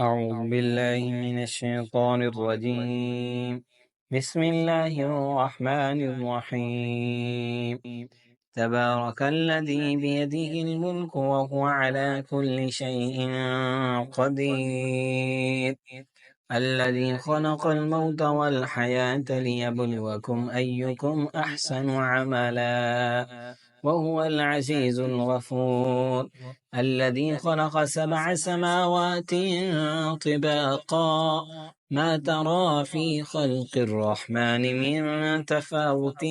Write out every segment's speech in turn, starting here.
أعوذ بالله من الشيطان الرجيم. بسم الله الرحمن الرحيم. تبارك الذي بيده الملك وهو على كل شيء قدير، الذي خلق الموت والحياة ليبلوكم أيكم أحسن عملا، وهو العزيز الغفور، الذي خلق 7 سماوات طباقا، ما ترى في خلق الرحمن من تفاوت،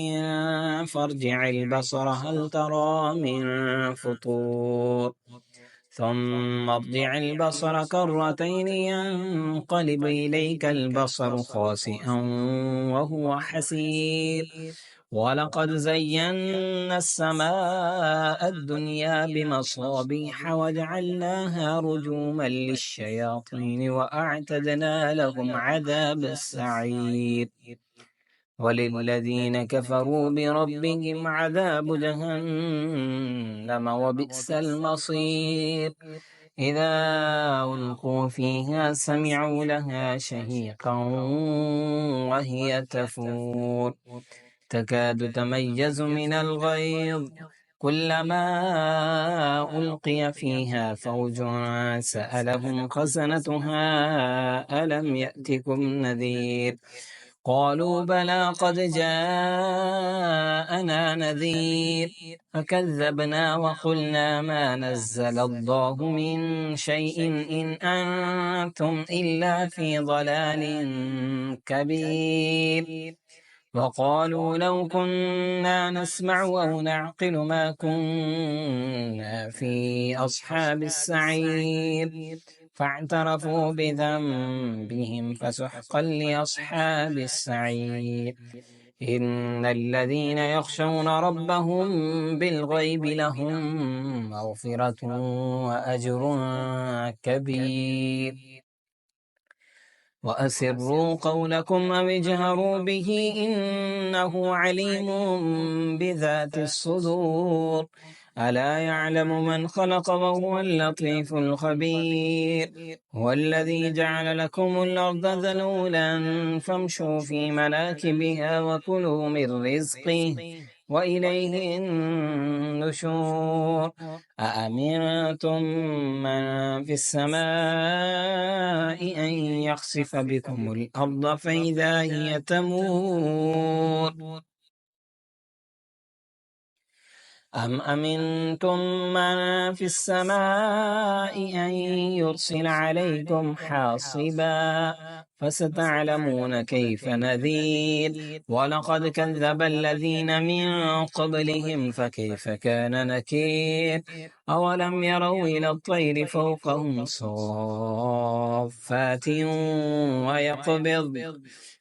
فارجع البصر هل ترى من فطور، ثم ارجع البصر كرتين ينقلب إليك البصر خاسئا وهو حسير، ولقد زينا السماء الدنيا بمصابيح وجعلناها رجوما للشياطين وأعتدنا لهم عذاب السعير، وللذين كفروا بربهم عذاب جهنم وبئس المصير. إذا ألقوا فيها سمعوا لها شهيقا وهي تفور، تكاد تميز من الغيظ، كلما ألقي فيها فوج سألهم خزنتها ألم يأتكم نذير، قالوا بلى قد جاءنا نذير، فكذبنا وقلنا ما نزل الله من شيء إن أنتم إلا في ضلال كبير، وقالوا لو كنا نسمع أو نعقل ما كنا في أصحاب السعير، فاعترفوا بذنبهم فسحقا لأصحاب السعير. إن الذين يخشون ربهم بالغيب لهم مغفرة وأجر كبير. وأسروا قولكم أو اجهروا به إنه عليم بذات الصدور، ألا يعلم من خلق وهو اللطيف الخبير، هو الذي جعل لكم الأرض ذلولا فامشوا في مناكبها وكلوا من رزقه وإليه النشور. أأمنتم من في السماء أن يخسف بكم الأرض فإذا هي تمور، أم أمنتم من في السماء أن يرسل عليكم حاصبا، فستعلمون كيف نذير، ولقد كذب الذين من قبلهم فكيف كان نكير، أولم يروا إلى الطير فوقهم صافات ويقبض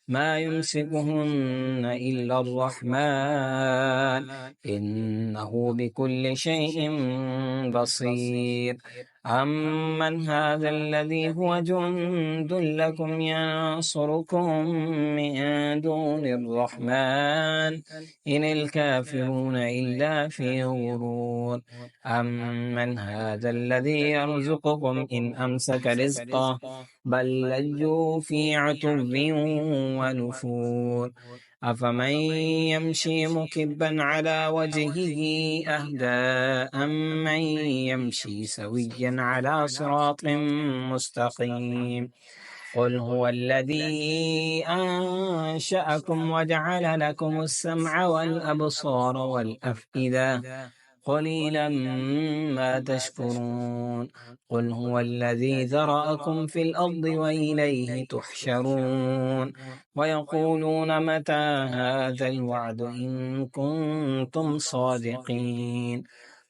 ما يمسكهن إلا الرحمن إنه بكل شيء بصير. أمن هذا الذي هو جند لكم ينصركم من دون الرحمن إن الكافرون إلا في غرور. أمن هذا الذي يرزقكم إن أمسك رزقه بل لجوا في عتو ونفور. أفمن يمشي مكبا على وجهه أهدى أمن يمشي سويا على صراط مستقيم. قل هو الذي أنشأكم وجعل لكم السمع والأبصار والأفئدة قليلا ما تشكرون. قل هو الذي ذرأكم في الأرض وإليه تحشرون. ويقولون متى هذا الوعد إن كنتم صادقين.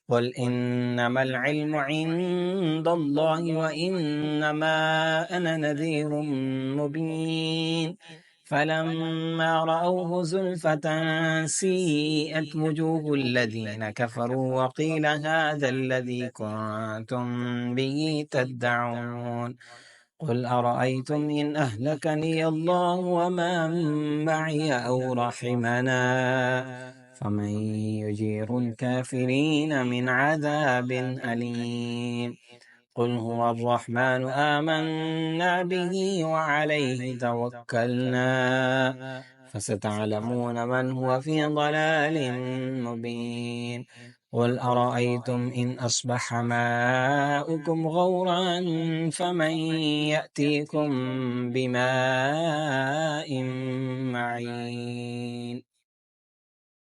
قل إنما العلم عند الله وإنما أنا نذير مبين. فلما رأوه زلفة سيئت وجوه الذين كفروا وقيل هذا الذي كنتم به تدعون. قل أرأيتم إن أهلكني الله ومن معي أو رحمنا فمن يجير الكافرين من عذاب أليم. قل هو الرحمن آمنا به وعليه توكلنا فستعلمون من هو في ضلال مبين قل أرأيتم إن أصبح ماؤكم غورا فمن يأتيكم بماء معين